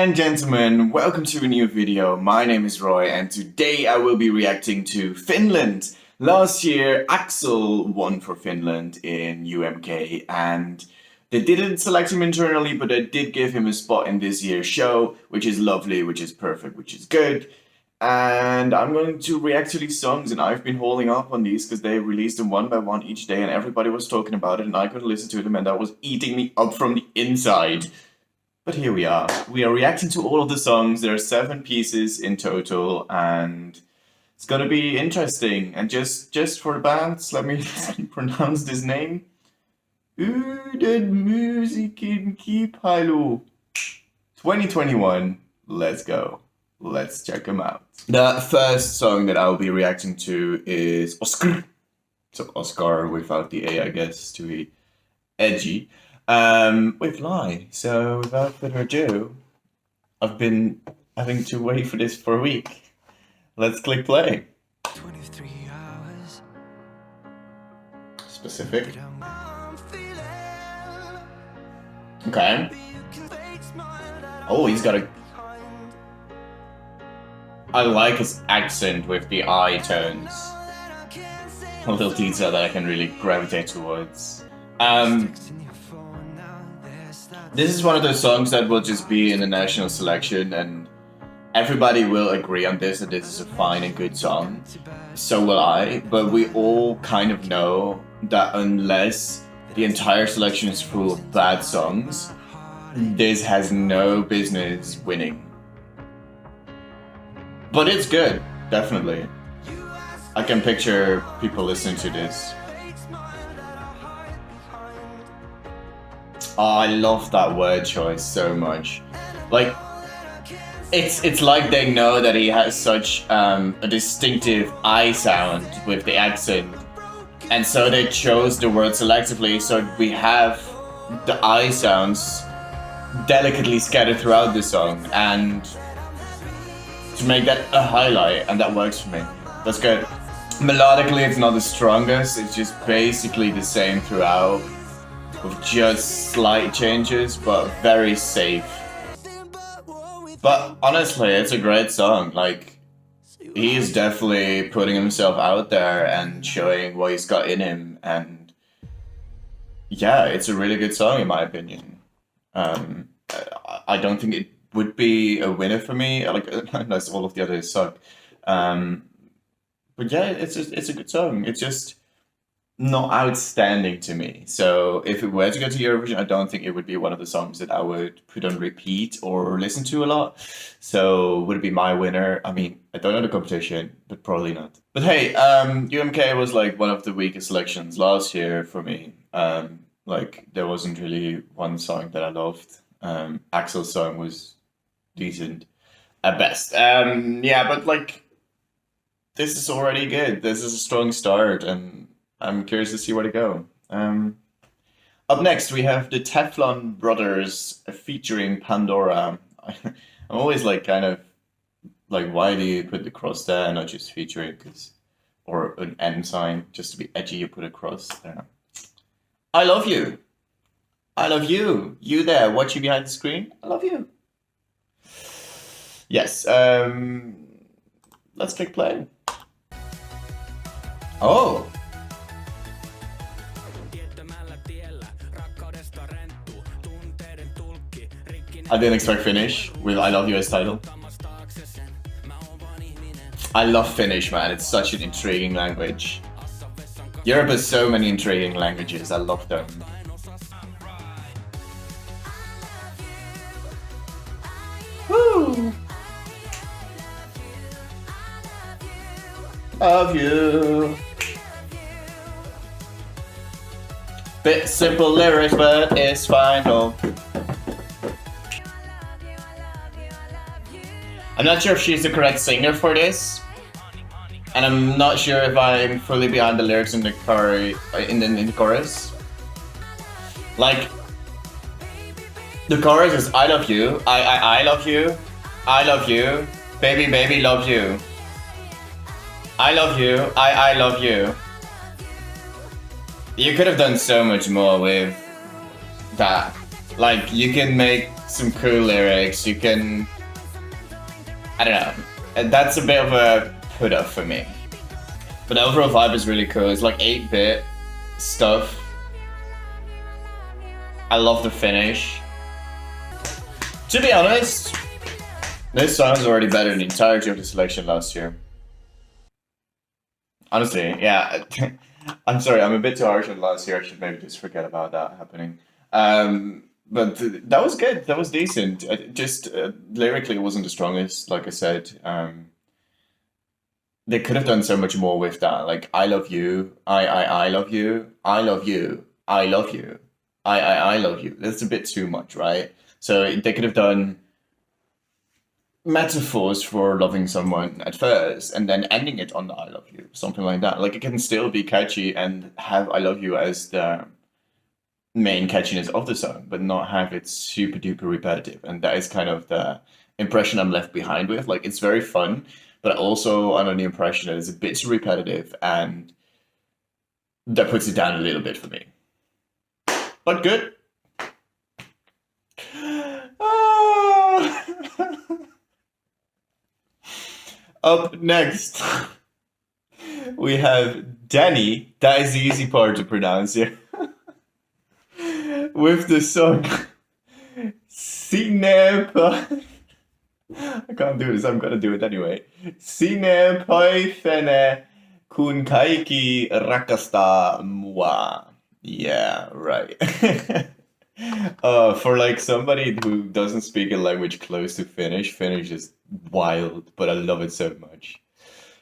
and gentlemen, welcome to a new video. My name is Roy and today I will be reacting to Finland. Last year, Aksel won for Finland in UMK and they didn't select him internally, but they did give him a spot in this year's show, which is lovely, which is perfect, which is good. And I'm going to react to these songs, and I've been holding up on these because they released them one by one each day and everybody was talking about it and I couldn't listen to them and that was eating me up from the inside. But here we are. We are reacting to all of the songs. There are 7 pieces in total and it's gonna be interesting. And just for the bands, let me pronounce this name. Uden musiikin kilpailu 2021. Let's go. Let's check them out. The first song that I will be reacting to is Oscar. So Oscar without the A, I guess, to be edgy. With Lie. So without further ado, I've been having to wait for this for a week. Let's click play. 23 hours. Specific. Okay. Oh, he's got a... I like his accent with the I tones. A little detail that I can really gravitate towards. This is one of those songs that will just be in the national selection and everybody will agree on this, that this is a fine and good song. So will I, but we all kind of know that unless the entire selection is full of bad songs, this has no business winning. But it's good, definitely. I can picture people listening to this. Oh, I love that word choice so much. Like, it's like they know that he has such a distinctive I sound with the accent. And so they chose the word selectively so we have the I sounds delicately scattered throughout the song and to make that a highlight, and that works for me. That's good. Melodically it's not the strongest, it's just basically the same throughout, with just slight changes, but very safe. But honestly, it's a great song. Like, he is definitely putting himself out there and showing what he's got in him, and yeah, it's a really good song in my opinion. I don't think it would be a winner for me, like unless all of the others suck. But yeah, it's a good song. It's just not outstanding to me. So if it were to go to Eurovision, I don't think it would be one of the songs that I would put on repeat or listen to a lot. So would it be my winner? I mean, I don't know the competition, but probably not. But hey, UMK was like one of the weakest selections last year for me. Like there wasn't really one song that I loved. Aksel's song was decent at best. Yeah, but like this is already good. This is a strong start and I'm curious to see where to go. Up next, we have the Teflon Brothers featuring Pandora. I'm always like kind of like, why do you put the cross there and not just featuring? Or an N sign, just to be edgy, you put a cross there. I love you. I love you. You there watching behind the screen. I love you. Yes. Let's click play. Oh. I didn't expect Finnish with I Love You as title. I love Finnish, man. It's such an intriguing language. Europe has so many intriguing languages. I love them. Woo! Love you. Bit simple lyrics, but it's fine though. I'm not sure if she's the correct singer for this, and I'm not sure if I'm fully behind the lyrics in the chorus. Like, the chorus is I love you, I love you, I love you, baby baby love you. I love you, I love you. You could have done so much more with that. Like, you can make some cool lyrics. You can, I don't know, that's a bit of a put off for me. But the overall vibe is really cool. It's like 8-bit stuff. I love the finish. To be honest, this song's already better than the entirety of the selection last year. Honestly, yeah. I'm sorry, I'm a bit too harsh on last year. I should maybe just forget about that happening. But that was good. That was decent. Just lyrically, it wasn't the strongest, like I said. They could have done so much more with that. Like, I love you, I love you, I love you, I love you, I love you. That's a bit too much, right? So they could have done metaphors for loving someone at first and then ending it on the I love you, something like that. Like, it can still be catchy and have I love you as the main catchiness of the song, but not have it super duper repetitive. And that is kind of the impression I'm left behind with. Like, it's very fun, but also under the impression that it's a bit too repetitive, and that puts it down a little bit for me. But good. Up next, we have Danny. That is the easy part to pronounce here. With the song Sinä I can't do this, I'm gonna do it anyway. Sinä päivänä kaikki, rakastaa mua. Yeah, right. For like somebody who doesn't speak a language close to Finnish, Finnish is wild, but I love it so much.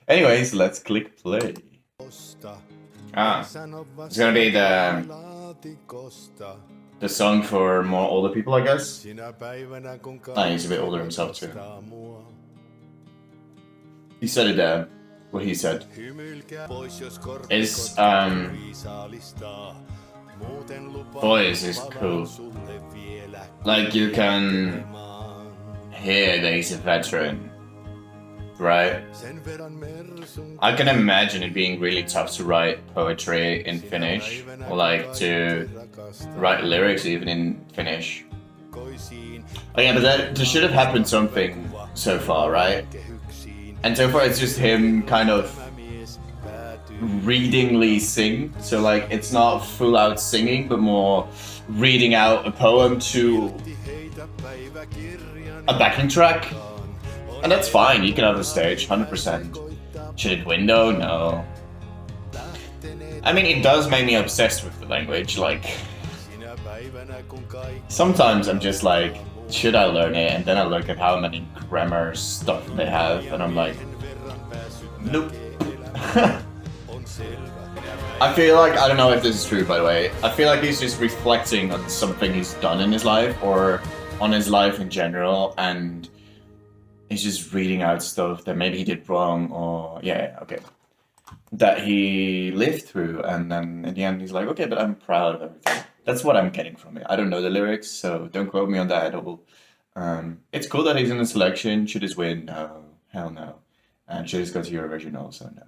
Anyways, let's click play. It's gonna be the song for more older people, I guess. He's a bit older himself too. He said it there. What he said is voice is cool. Like, you can hear that he's a veteran, right? I can imagine it being really tough to write poetry in Finnish, or like to write lyrics even in Finnish. Oh yeah, but there should have happened something so far, right? And so far it's just him kind of readingly sing. So like, it's not full out singing, but more reading out a poem to a backing track. And that's fine, you can have a stage, 100%. Should it window? No. I mean, it does make me obsessed with the language, like... Sometimes I'm just like, should I learn it? And then I look at how many grammar stuff they have, and I'm like, nope. I feel like, I don't know if this is true by the way, I feel like he's just reflecting on something he's done in his life, or on his life in general, and he's just reading out stuff that maybe he did wrong, or yeah, okay, that he lived through, and then in the end he's like, okay, but I'm proud of everything. That's what I'm getting from it. I don't know the lyrics, so don't quote me on that at all. It's cool that he's in the selection. Should he win? No, hell no. And should he go to Eurovision? Also no.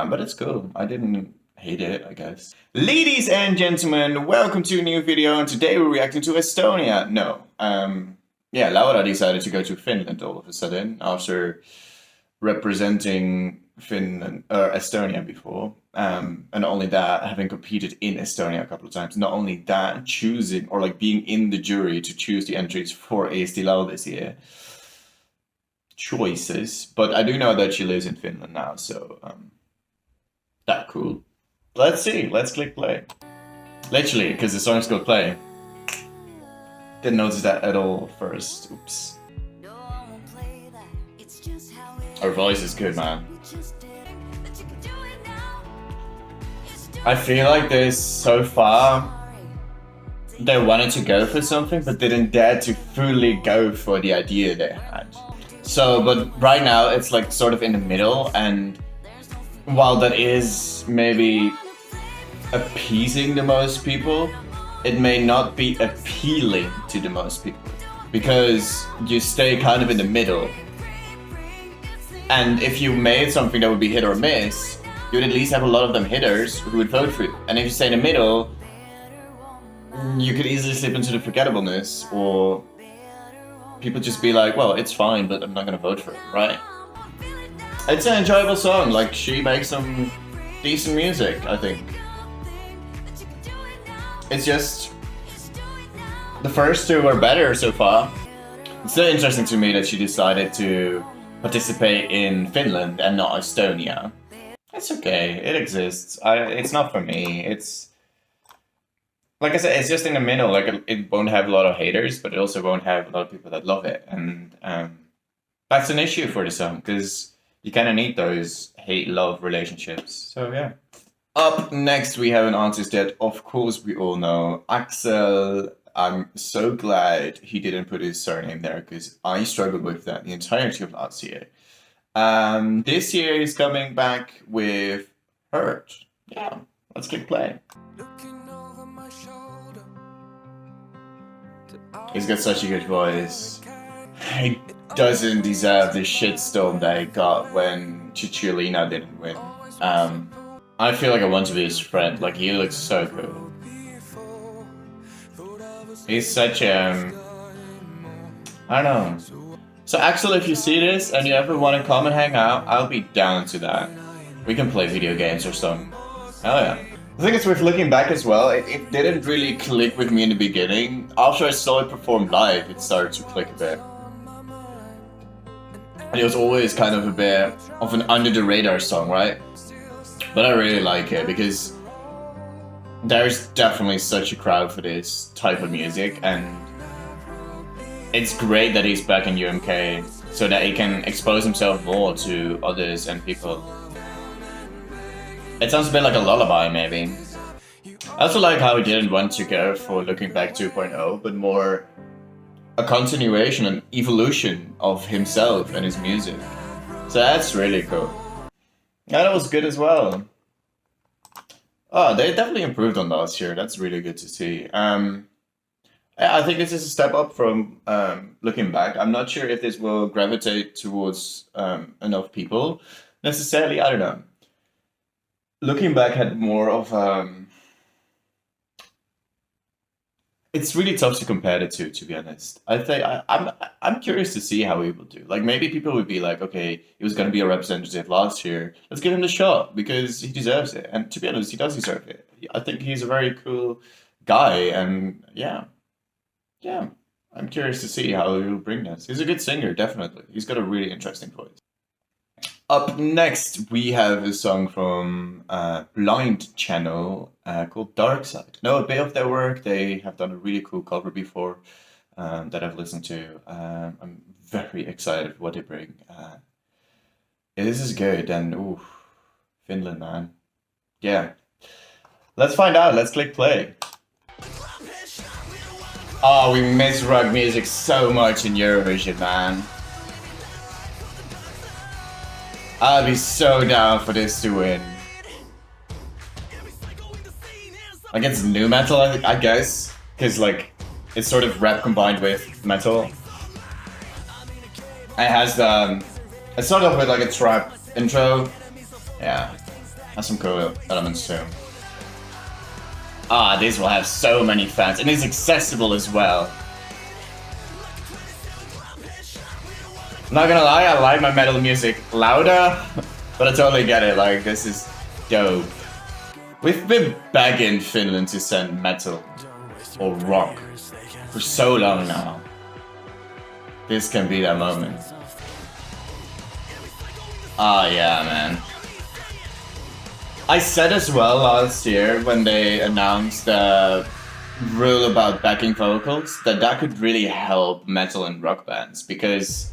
But it's cool. I didn't hate it, I guess. Ladies and gentlemen, welcome to a new video, and today we're reacting to Estonia. No, yeah, Laura decided to go to Finland all of a sudden after representing Finland or Estonia before. And not only that, having competed in Estonia a couple of times. Not only that, choosing or like being in the jury to choose the entries for Eesti Laul this year. Choices, but I do know that she lives in Finland now, so that cool. Let's see, let's click play. Literally, because the song's called Play. Didn't notice that at all first. Oops. Her voice is good, man. I feel like this so far, they wanted to go for something, but didn't dare to fully go for the idea they had. So, but right now it's like sort of in the middle, and while that is maybe appeasing the most people, it may not be appealing to the most people, because you stay kind of in the middle. And if you made something that would be hit or miss, you would at least have a lot of them hitters who would vote for you. And if you stay in the middle, you could easily slip into the forgettableness, or people just be like, well, it's fine, but I'm not gonna vote for it, right? It's an enjoyable song. Like, she makes some decent music, I think. It's just the first two are better so far. It's still interesting to me that she decided to participate in Finland and not Estonia. It's okay, it exists. It's not for me. It's, like I said, it's just in the middle. Like, it won't have a lot of haters, but it also won't have a lot of people that love it. And that's an issue for the song, because you kind of need those hate-love relationships. So yeah. Up next, we have an artist that, of course, we all know, Aksel. I'm so glad he didn't put his surname there, because I struggled with that the entirety of last year. This year he's coming back with Hurt. Yeah, let's click play. He's got such a good voice. He doesn't deserve the shitstorm that he got when Chicholina didn't win. I feel like I want to be his friend. Like, he looks so cool. He's such I don't know. So Aksel, if you see this and you ever want to come and hang out, I'll be down to that. We can play video games or something. Hell yeah. I think it's worth looking back as well. It didn't really click with me in the beginning. After I saw it perform live, it started to click a bit. And it was always kind of a bit of an under the radar song, right? But I really like it because there's definitely such a crowd for this type of music, and it's great that he's back in UMK so that he can expose himself more to others and people. It sounds a bit like a lullaby, maybe. I also like how he didn't want to go for Looking Back 2.0, but more a continuation and evolution of himself and his music. So that's really cool. Yeah, that was good as well. Oh, they definitely improved on last year. That's really good to see. I think this is a step up from Looking Back. I'm not sure if this will gravitate towards enough people necessarily. I don't know. Looking Back had more of it's really tough to compare the two, to be honest. I think I'm curious to see how he will do. Like, maybe people would be like, okay, he was going to be a representative last year. Let's give him the shot because he deserves it. And to be honest, he does deserve it. I think he's a very cool guy, and yeah, I'm curious to see how he will bring this. He's a good singer, definitely. He's got a really interesting voice. Up next, we have a song from Blind Channel called Dark Side. Know a bit of their work. They have done a really cool cover before that I've listened to. I'm very excited for what they bring. Yeah, this is good. And ooh, Finland, man. Yeah. Let's find out. Let's click play. Oh, we miss rock music so much in Eurovision, man. I'll be so down for this to win. Like, it's new metal, I guess, because like it's sort of rap combined with metal. It has it started off with like a trap intro. Yeah, has some cool elements too. Ah, this will have so many fans, and it's accessible as well. Not gonna lie, I like my metal music louder, but I totally get it, like, this is dope. We've been begging Finland to send metal or rock for so long now. This can be that moment. Ah, yeah, man. I said as well last year when they announced the rule about backing vocals that could really help metal and rock bands, because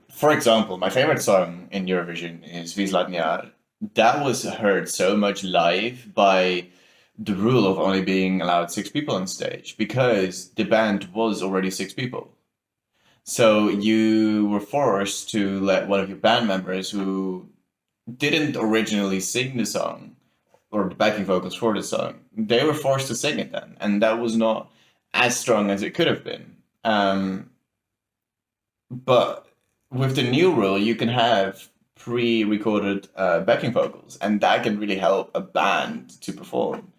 for example, my favorite song in Eurovision is Vislatniar. That was heard so much live by the rule of only being allowed 6 people on stage, because the band was already 6 people. So you were forced to let one of your band members who didn't originally sing the song, or the backing vocals for the song, they were forced to sing it then. And that was not as strong as it could have been. But with the new rule, you can have pre-recorded backing vocals, and that can really help a band to perform.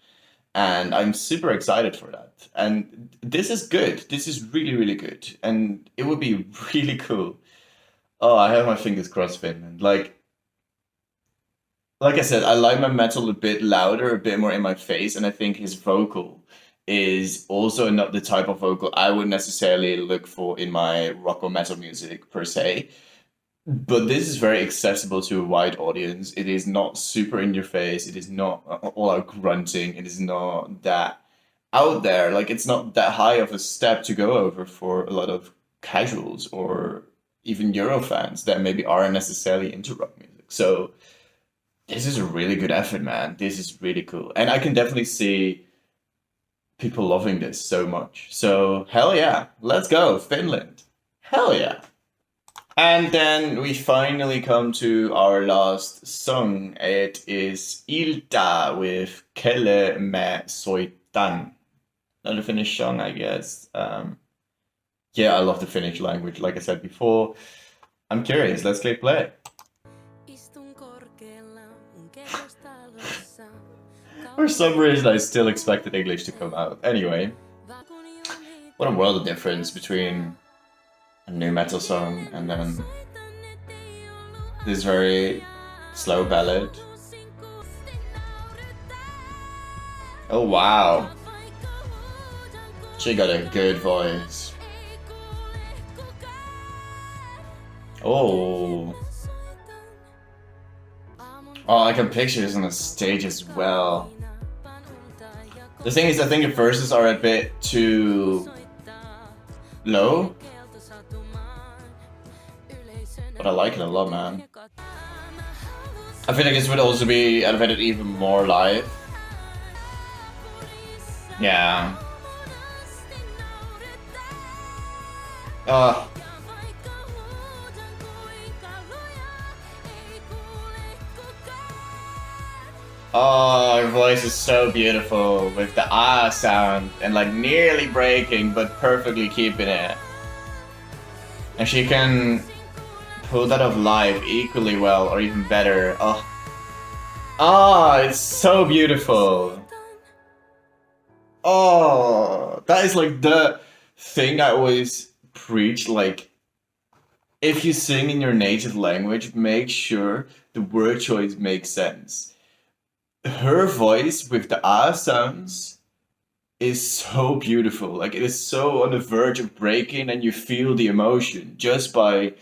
And I'm super excited for that. And this is good. This is really, really good. And it would be really cool. Oh, I have my fingers crossed, Finland. Like I said, I like my metal a bit louder, a bit more in my face, and I think his vocal is also not the type of vocal I would necessarily look for in my rock or metal music per se. But this is very accessible to a wide audience. It is not super in your face. It is not all out grunting. It is not that out there. Like it's not that high of a step to go over for a lot of casuals or even Euro fans that maybe aren't necessarily into rock music. So this is a really good effort, man. This is really cool. And I can definitely see people loving this so much. So hell yeah, let's go, Finland. Hell yeah. And then we finally come to our last song. It is Ilta with Kelle, soitan. Another Finnish song, I guess. Yeah, I love the Finnish language, like I said before. I'm curious, let's click play. For some reason, I still expected English to come out. Anyway, what a world of difference between a new metal song and then this very slow ballad. Oh wow, she got a good voice. Oh, I can picture this on the stage as well. The thing is, I think the verses are a bit too low, but I like it a lot, man. I feel like this would also be elevated even more live. Yeah. Oh, her voice is so beautiful with the ah sound and like nearly breaking but perfectly keeping it. And she can pull that off live equally well or even better. Oh, it's so beautiful. Oh, that is like the thing I always preach. Like, if you sing in your native language, make sure the word choice makes sense. Her voice with the ah sounds is so beautiful. Like it is so on the verge of breaking, and you feel the emotion just by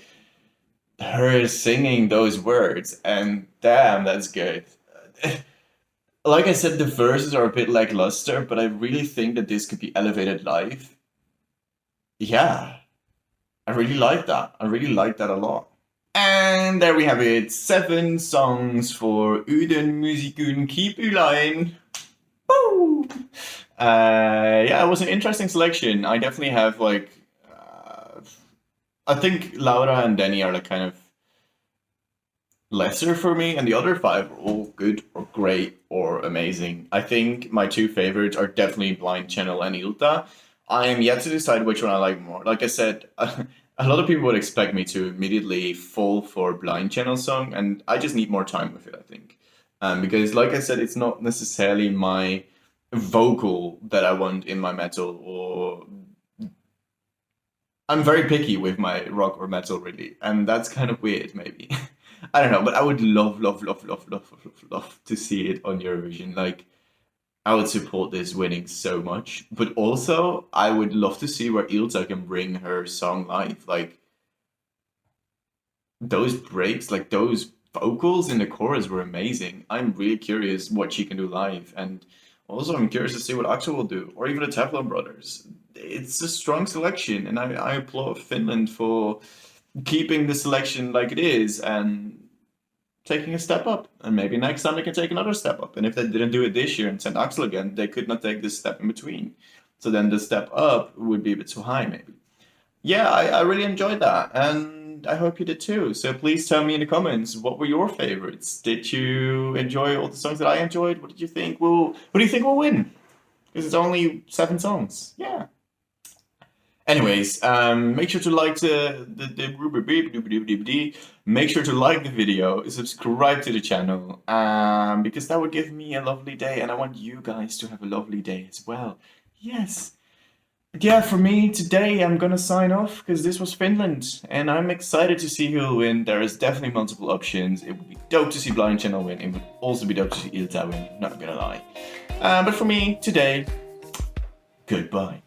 her singing those words. And damn, that's good. Like I said, the verses are a bit lackluster, but I really think that this could be elevated live. Yeah, I really like that. I really like that a lot. And there we have it. 7 songs for Uden Musikun Kipuline. Woo! Yeah, it was an interesting selection. I definitely have like, I think Laura and Denny are like kind of lesser for me, and the other 5 are all good or great or amazing. I think my 2 favorites are definitely Blind Channel and Ilta. I am yet to decide which one I like more. Like I said, a lot of people would expect me to immediately fall for Blind Channel song, and I just need more time with it, I think. Because, like I said, it's not necessarily my vocal that I want in my metal, or I'm very picky with my rock or metal, really, and that's kind of weird, maybe. I don't know, but I would love, love, love, love, love, love, love to see it on Eurovision. Like, I would support this winning so much, but also I would love to see where Ilta can bring her song live. Like those breaks, like those vocals in the chorus were amazing. I'm really curious what she can do live, and also I'm curious to see what Aksel will do, or even the Teflon Brothers. It's a strong selection, and I applaud Finland for keeping the selection like it is and taking a step up, and maybe next time they can take another step up. And if they didn't do it this year and send Aksel again, they could not take this step in between. So then the step up would be a bit too high, maybe. Yeah, I really enjoyed that, and I hope you did too. So please tell me in the comments, what were your favorites? Did you enjoy all the songs that I enjoyed? What did you think will? What do you think will win? Because it's only 7 songs. Yeah. Anyways, make sure to like make sure to like the video, subscribe to the channel, because that would give me a lovely day, and I want you guys to have a lovely day as well. Yes. But yeah, for me today, I'm gonna sign off because this was Finland, and I'm excited to see who will win. There is definitely multiple options. It would be dope to see Blind Channel win. It would also be dope to see Ilta win. Not gonna lie. But for me today, goodbye.